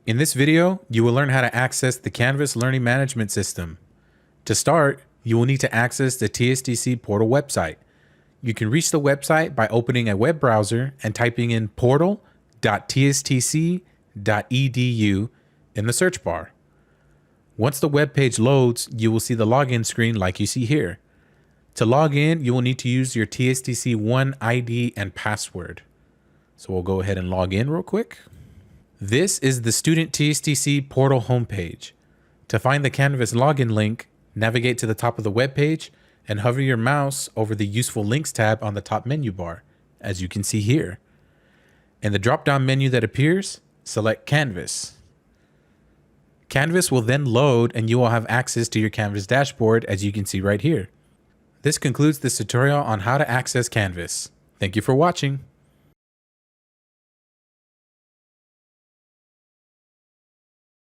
In this video, you will learn how to access the Canvas Learning Management System. To start, you will need to access the TSTC portal website. You can reach the website by opening a web browser and typing in portal.tstc.edu in the search bar. Once the web page loads, you will see the login screen like you see here. To log in, you will need to use your TSTC1 ID and password. So we'll go ahead and log in real quick. This is the Student TSTC portal homepage. To find the Canvas login link, navigate to the top of the web page and hover your mouse over the Useful Links tab on the top menu bar, as you can see here. In the drop-down menu that appears, select Canvas. Canvas will then load and you will have access to your Canvas dashboard, as you can see right here. This concludes this tutorial on how to access Canvas. Thank you for watching.